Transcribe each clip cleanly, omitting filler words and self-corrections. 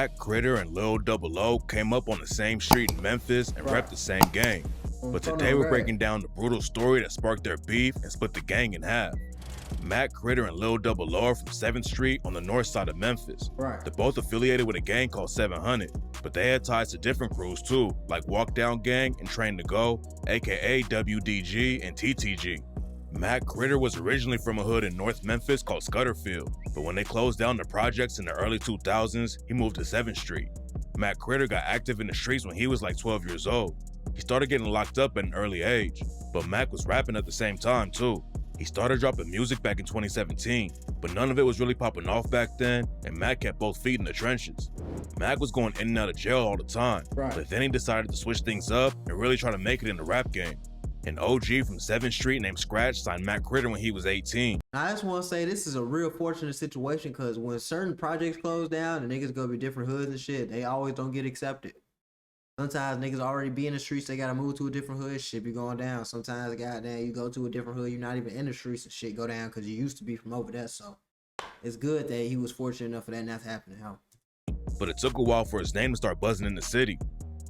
Mac Critter and Lil Double O came up on the same street in Memphis and repped the same gang. But today we're breaking down the brutal story that sparked their beef and split the gang in half. Mac Critter and Lil Double O are from 7th Street on the north side of Memphis. They're both affiliated with a gang called 700, but they had ties to different crews too, like Walk Down Gang and Train to Go, aka WDG and TTG. Mac Critter was originally from a hood in North Memphis called Scudderfield, but when they closed down the projects in the early 2000s, he moved to 7th Street. Mac Critter got active in the streets when he was like 12 years old. He started getting locked up at an early age, but Mac was rapping at the same time too. He started dropping music back in 2017, but none of it was really popping off back then, and Mac kept both feet in the trenches. Mac was going in and out of jail all the time, but then he decided to switch things up and really try to make it in the rap game. An OG from 7th Street named Scratch signed Mac Critter when he was 18. I just want to say this is a real fortunate situation because when certain projects close down and niggas go to different hoods and shit, they always don't get accepted. Sometimes niggas already be in the streets, they gotta move to a different hood, shit be going down. Sometimes, goddamn, you go to a different hood, you're not even in the streets and shit go down because you used to be from over there. So it's good that he was fortunate enough for that not to happen to him. But it took a while for his name to start buzzing in the city.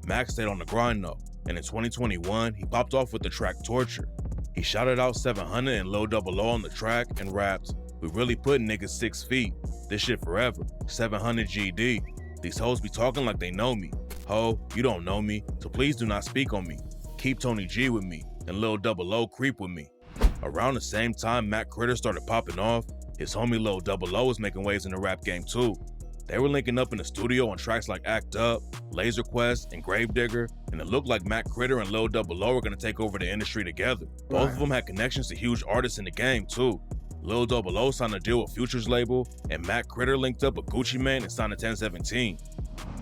Mac stayed on the grind though, and in 2021, he popped off with the track Torture. He shouted out 700 and Lil Double O on the track and rapped, "We really put niggas 6 feet. This shit forever. 700 GD. These hoes be talking like they know me. Ho, you don't know me, so please do not speak on me. Keep Tony G with me, and Lil Double O creep with me." Around the same time Mac Critter started popping off, his homie Lil Double O was making waves in the rap game too. They were linking up in the studio on tracks like Act Up, Laser Quest, and Gravedigger, and it looked like Mac Critter and Lil Double O were gonna take over the industry together. Both of them had connections to huge artists in the game too. Lil Double O signed a deal with Future's label, and Mac Critter linked up with Gucci Mane and signed to 1017.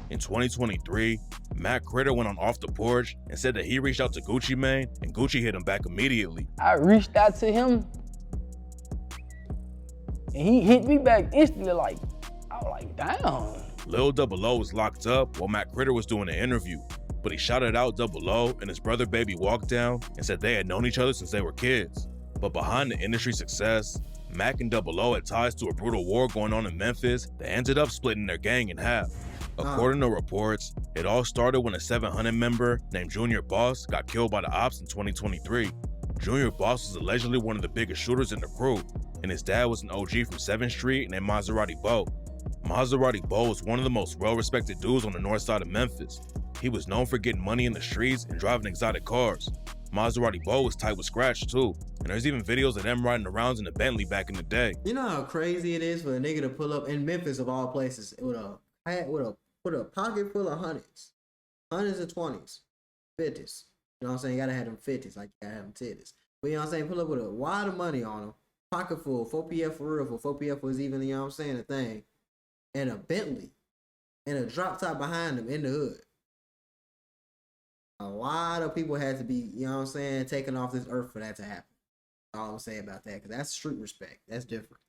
In 2023, Mac Critter went on Off the Porch and said that he reached out to Gucci Mane, and Gucci hit him back immediately. I reached out to him, and he hit me back instantly like, I was like, damn. Lil Double O was locked up while Mac Critter was doing an interview, but he shouted out Double O and his brother Baby Walk Down and said they had known each other since they were kids. But behind the industry success, Mac and Double O had ties to a brutal war going on in Memphis that ended up splitting their gang in half. According to reports, it all started when a 700 member named Junior Boss got killed by the ops in 2023. Junior Boss was allegedly one of the biggest shooters in the crew, and his dad was an OG from 7th Street named Maserati Bo. Maserati Bo was one of the most well-respected dudes on the north side of Memphis. He was known for getting money in the streets and driving exotic cars. Maserati Bo was tight with Scratch too, and there's even videos of them riding around in a Bentley back in the day. You know how crazy it is for a nigga to pull up in Memphis of all places with a pocket full of hundreds and 20s, 50s. You know what I'm saying? You gotta have them 50s, like you gotta have them titties. But you know what I'm saying? Pull up with a wad of money on them, pocket full, 4PF for real, for 4PF was even, you know what I'm saying, a thing, and a Bentley, and a drop top behind them in the hood. A lot of people had to be, you know what I'm saying, taken off this earth for that to happen. That's all I'm saying about that, because that's street respect. That's different.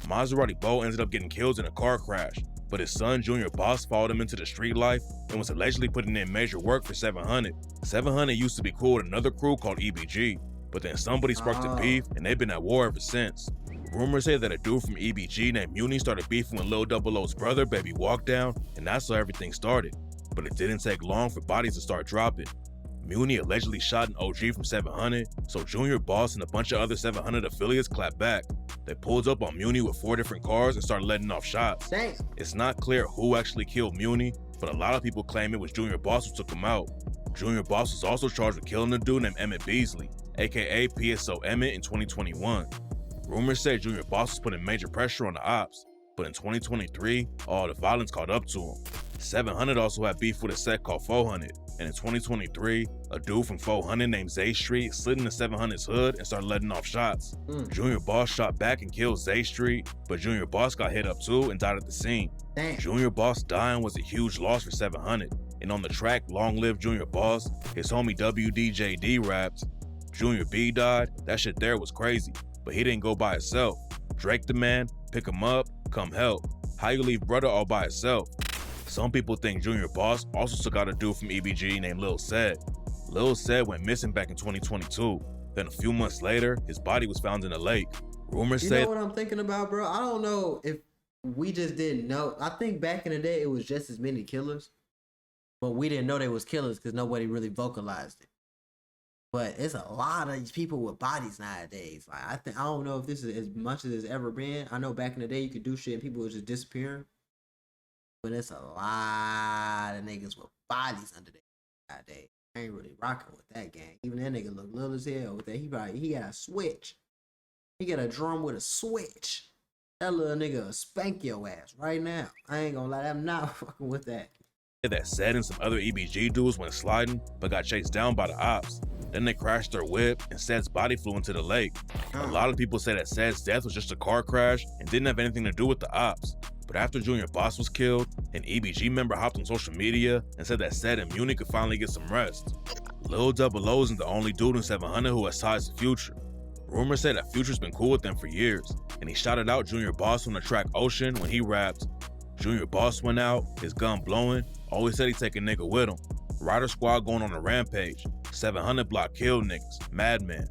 Maserati Bo ended up getting killed in a car crash, but his son Junior Boss followed him into the street life and was allegedly putting in major work for 700. 700 used to be cool with another crew called EBG, but then somebody sparked a beef and they've been at war ever since. Rumors say that a dude from EBG named Muni started beefing with Lil Double O's brother Baby Walk Down, and that's how everything started. But it didn't take long for bodies to start dropping. Muni allegedly shot an OG from 700, so Junior Boss and a bunch of other 700 affiliates clapped back. They pulled up on Muni with 4 different cars and started letting off shots. Dang. It's not clear who actually killed Muni, but a lot of people claim it was Junior Boss who took him out. Junior Boss was also charged with killing a dude named Emmett Beasley, aka PSO Emmett, in 2021. Rumors say Junior Boss was putting major pressure on the ops, but in 2023, all the violence caught up to him. 700 also had beef with a set called 400, and in 2023, a dude from 400 named Zay Street slid into 700's hood and started letting off shots. Junior Boss shot back and killed Zay Street, but Junior Boss got hit up too and died at the scene. Damn. Junior Boss dying was a huge loss for 700, and on the track Long Live Junior Boss, his homie WDJD rapped, "Junior B died, that shit there was crazy, but he didn't go by himself. Drake the man, pick him up, come help. How you leave brother all by himself?" Some people think Junior Boss also took out a dude from EBG named Lil Said. Lil Said went missing back in 2022. Then a few months later, his body was found in a lake. Rumors say— You know what I'm thinking about, bro? I don't know if we just didn't know. I think back in the day it was just as many killers, but we didn't know they was killers because nobody really vocalized it. But it's a lot of these people with bodies nowadays. Like I don't know if this is as much as it's ever been. I know back in the day you could do shit and people would just disappear. But it's a lot of niggas with bodies under there nowadays. I ain't really rocking with that gang. Even that nigga look little as hell with that. He got a switch. He got a drum with a switch. That little nigga will spank your ass right now. I ain't gonna lie, I'm not fucking with that. That said and some other EBG dudes went sliding, but got chased down by the ops. Then they crashed their whip, and Sed's body flew into the lake. A lot of people say that Sed's death was just a car crash and didn't have anything to do with the ops. But after Junior Boss was killed, an EBG member hopped on social media and said that Sed and Muni could finally get some rest. Lil Double O isn't the only dude in 700 who has ties to Future. Rumors say that Future's been cool with them for years, and he shouted out Junior Boss on the track Ocean when he rapped, "Junior Boss went out, his gun blowing, always said he'd take a nigga with him. Rider Squad going on a rampage, 700 block killed niggas, madman."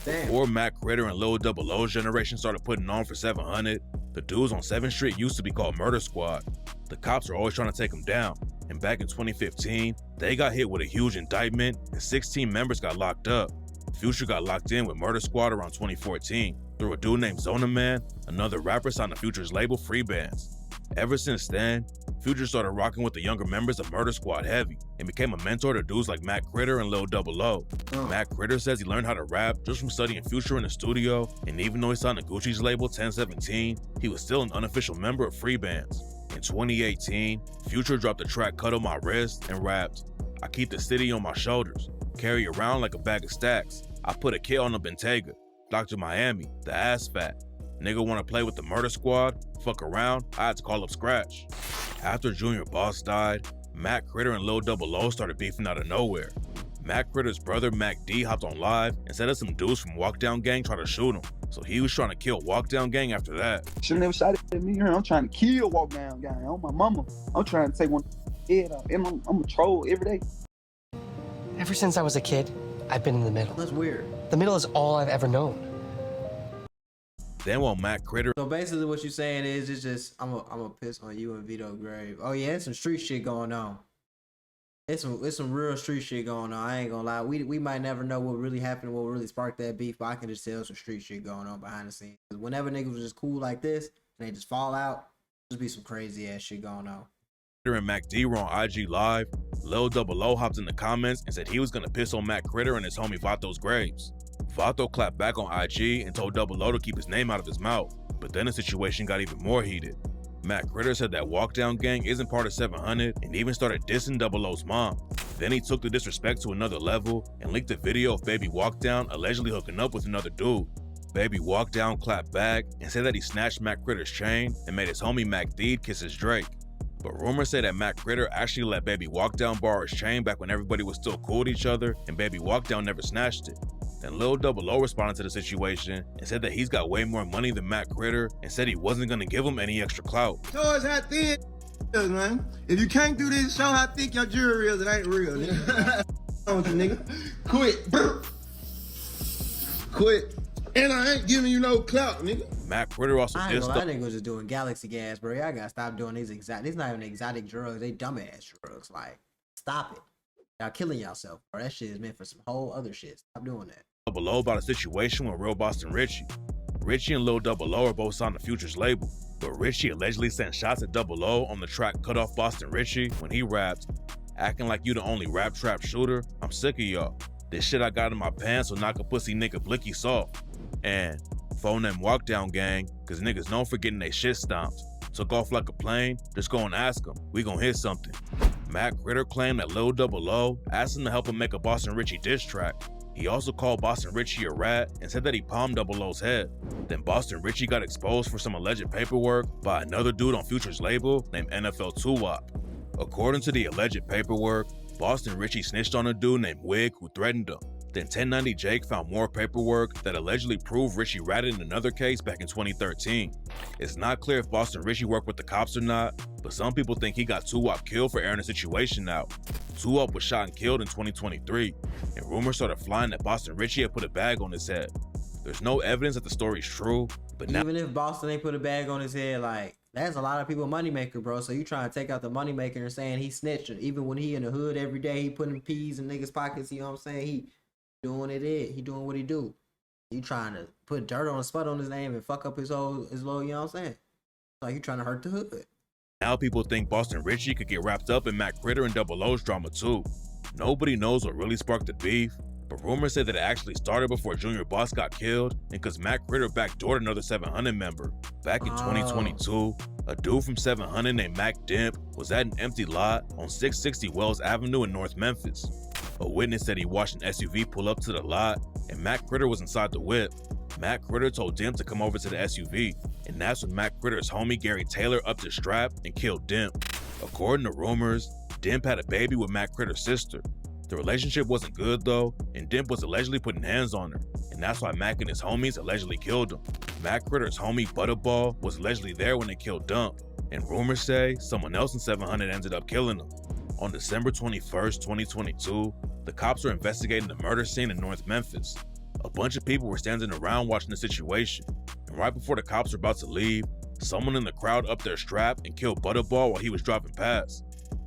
Damn. Before Mac Critter and Lil Double O's generation started putting on for 700, the dudes on 7th Street used to be called Murder Squad. The cops were always trying to take them down, and back in 2015, they got hit with a huge indictment and 16 members got locked up. Future got locked in with Murder Squad around 2014 through a dude named Zona Man, another rapper signed to Future's label Free Bands. Ever since then, Future started rocking with the younger members of Murder Squad heavy and became a mentor to dudes like Mac Critter and Lil Double O. Mac Critter says he learned how to rap just from studying Future in the studio, and even though he signed to Gucci's label 1017, he was still an unofficial member of Free Bands. In 2018, Future dropped the track Cut on My Wrist and rapped, "I keep the city on my shoulders, carry around like a bag of stacks. I put a kid on a Bentayga, Dr. Miami, the ass fat. Nigga wanna play with the Murder Squad? Fuck around, I had to call up Scratch." After Junior Boss died, Mac Critter and Lil Double O started beefing out of nowhere. Mac Critter's brother Mac D hopped on live and said that some dudes from Walkdown Gang tried to shoot him, so he was trying to kill Walkdown Gang after that. Should've never shot at me. I'm trying to kill Walk Down Guy on my mama. I'm trying to take one head off. And I'm a troll every day. Ever since I was a kid, I've been in the middle. That's weird. The middle is all I've ever known. Then while Mac Critter So basically what you're saying is it's just I'm a piss on you and Vito Grave. Oh yeah, it's some street shit going on. It's some real street shit going on. I ain't gonna lie. We might never know what really happened, what really sparked that beef, but I can just tell some street shit going on behind the scenes. Cause whenever niggas was just cool like this and they just fall out, just be some crazy ass shit going on. and Mac D were on IG Live, Lil Double O hopped in the comments and said he was gonna piss on Mac Critter and his homie Vato's graves. Vato clapped back on IG and told Double O to keep his name out of his mouth, but then the situation got even more heated. Mac Critter said that Walkdown Gang isn't part of 700 and even started dissing Double O's mom. Then he took the disrespect to another level and leaked a video of Baby Walkdown allegedly hooking up with another dude. Baby Walkdown clapped back and said that he snatched Mac Critter's chain and made his homie Mac D kiss his Drake. But rumors say that Mac Critter actually let Baby Walkdown borrow his chain back when everybody was still cool with each other and Baby Walkdown never snatched it. Then Lil Double O responded to the situation and said that he's got way more money than Mac Critter and said he wasn't gonna give him any extra clout. Show us how thin is, man. If you can't do this, show how thick your jewelry is. It ain't real, nigga. Don't you, nigga? Quit. Quit. And I ain't giving you no clout, nigga. Mac Critter also I ain't dissed gonna lie, up. that nigga was just doing galaxy gas, bro. Y'all gotta stop doing these exotic. These not even exotic drugs. They dumbass drugs. Like, stop it. Y'all killing yourself, bro. That shit is meant for some whole other shit. Stop doing that. Double O about a situation with Real Boston Richie. Richie and Lil Double O are both signed to Future's label, but Richie allegedly sent shots at Double O on the track Cut Off Boston Richie when he rapped, "Acting like you the only rap trap shooter, I'm sick of y'all. This shit I got in my pants will knock a pussy nigga blicky soft." And phone them Walkdown Gang, cause niggas known for getting they shit stomped. Took off like a plane, just go and ask them, we gon' hit something. Mac Critter claimed that Lil Double O asked him to help him make a Boston Richie diss track. He also called Boston Richie a rat and said that he palmed Double O's head. Then Boston Richie got exposed for some alleged paperwork by another dude on Future's label named NFL 2-Wop. According to the alleged paperwork, Boston Richie snitched on a dude named Wig who threatened him. Then 1090 Jake found more paperwork that allegedly proved Richie ratted in another case back in 2013. It's not clear if Boston Richie worked with the cops or not, but some people think he got 2-Wop killed for airing the situation out. 2-Wop was shot and killed in 2023, and rumors started flying that Boston Richie had put a bag on his head. There's no evidence that the story's true, but now Even if Boston ain't put a bag on his head, like, That's a lot of people moneymaker, bro. So you trying to take out the moneymaker and saying he snitching. Even when he in the hood every day, he putting peas in niggas' pockets, you know what I'm saying? He doing he doing what he do. You trying to put dirt on a spot on his name and fuck up his little, you know what I'm saying? So you trying to hurt the hood. Now people think Boston Richie could get wrapped up in Mac Critter and Double O's drama too. Nobody knows what really sparked the beef, but rumors say that it actually started before Junior Boss got killed and cause Mac Critter backdoored another 700 member. Back in 2022, a dude from 700 named Mac Demp was at an empty lot on 660 Wells Avenue in North Memphis. A witness said he watched an SUV pull up to the lot and Mac Critter was inside the whip. Mac Critter told Demp to come over to the SUV, and that's when Mac Critter's homie Gary Taylor upped his strap and killed Demp. According to rumors, Demp had a baby with Mac Critter's sister. The relationship wasn't good though, and Demp was allegedly putting hands on her, and that's why Mac and his homies allegedly killed him. Mac Critter's homie Butterball was allegedly there when they killed Demp, and rumors say someone else in 700 ended up killing him. On December 21st, 2022, the cops were investigating the murder scene in North Memphis. A bunch of people were standing around watching the situation, and right before the cops were about to leave, someone in the crowd upped their strap and killed Butterball while he was driving past.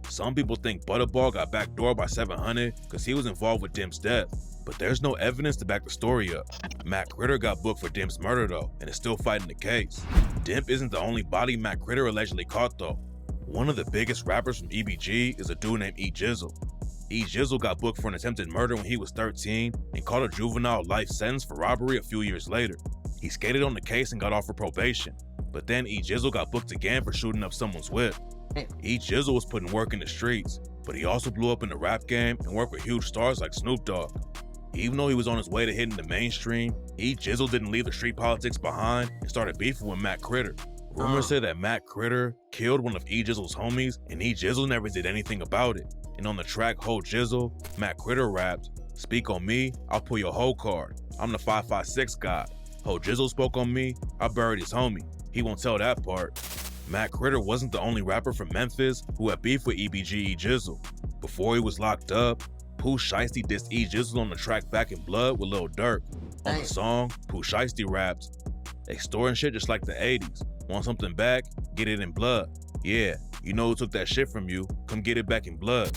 Some people think Butterball got backdoored by 700 because he was involved with Demp's death, but there's no evidence to back the story up. Mac Critter got booked for Demp's murder though, and is still fighting the case. Demp isn't the only body Mac Critter allegedly caught though. One of the biggest rappers from EBG is a dude named E Jizzle. E Jizzle got booked for an attempted murder when he was 13 and caught a juvenile life sentence for robbery a few years later. He skated on the case and got off for probation, but then E Jizzle got booked again for shooting up someone's whip. E Jizzle was putting work in the streets, but he also blew up in the rap game and worked with huge stars like Snoop Dogg. Even though he was on his way to hitting the mainstream, E Jizzle didn't leave the street politics behind and started beefing with Mac Critter. Rumors say that Mac Critter killed one of E Jizzle's homies and E Jizzle never did anything about it. And on the track Ho Jizzle, Mac Critter rapped, "Speak on me, I'll pull your whole card. I'm the 556 guy. Ho Jizzle spoke on me, I buried his homie. He won't tell that part." Mac Critter wasn't the only rapper from Memphis who had beef with EBG E Jizzle. Before he was locked up, Pooh Shiesty dissed E Jizzle on the track Back in Blood with Lil Durk. On the song, Pooh Shiesty rapped, "Extorting shit just like the 80s. Want something back? Get it in blood. Yeah, you know who took that shit from you, come get it back in blood."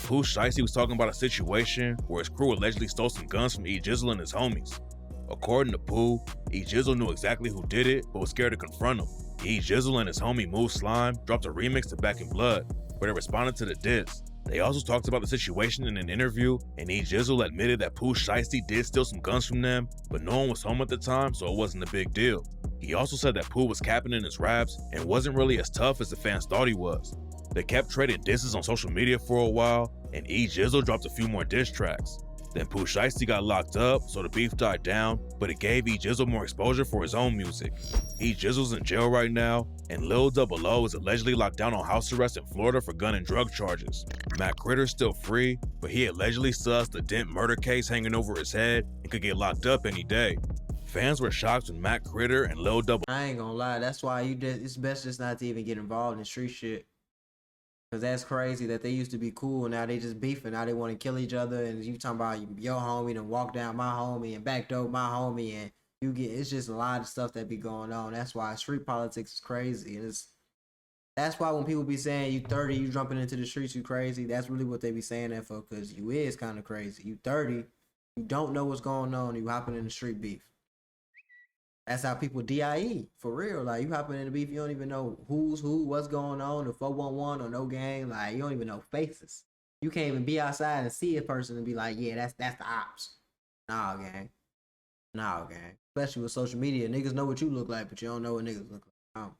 Pooh Shiesty was talking about a situation where his crew allegedly stole some guns from E Jizzle and his homies. According to Pooh, E Jizzle knew exactly who did it, but was scared to confront him. E Jizzle and his homie Moose Slime dropped a remix to Back in Blood, where they responded to the diss. They also talked about the situation in an interview, and E Jizzle admitted that Pooh Shiesty did steal some guns from them, but no one was home at the time, so it wasn't a big deal. He also said that Pooh was capping in his raps and wasn't really as tough as the fans thought he was. They kept trading disses on social media for a while, and E Jizzle dropped a few more diss tracks. Then Pooh Shiesty got locked up, so the beef died down, but it gave E Jizzle more exposure for his own music. E Jizzle's in jail right now, and Lil Double O is allegedly locked down on house arrest in Florida for gun and drug charges. Mac Critter's still free, but he allegedly still has the Dent murder case hanging over his head and could get locked up any day. Fans were shocked when Mac Critter and Lil Double I ain't gonna lie, that's why it's best just not to even get involved in street shit. Cause that's crazy that they used to be cool and now they just beefing. Now they want to kill each other, and you talking about your homie and walk down my homie and backdoor my homie, and it's just a lot of stuff that be going on. That's why street politics is crazy. And that's why when people be saying you 30, you jumping into the streets, you crazy. That's really what they be saying that for, cause you is kind of crazy. You 30, you don't know what's going on, you hopping in the street beef. That's how people DIE, for real. Like, you hopping in the beef, you don't even know who's who, what's going on, the 411 or no gang. Like, you don't even know faces. You can't even be outside and see a person and be like, yeah, that's the ops. Nah, gang. Especially with social media, niggas know what you look like, but you don't know what niggas look like.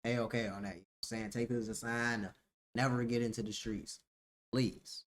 A-okay on that. You know what I'm saying? Take this as a sign to never get into the streets. Please.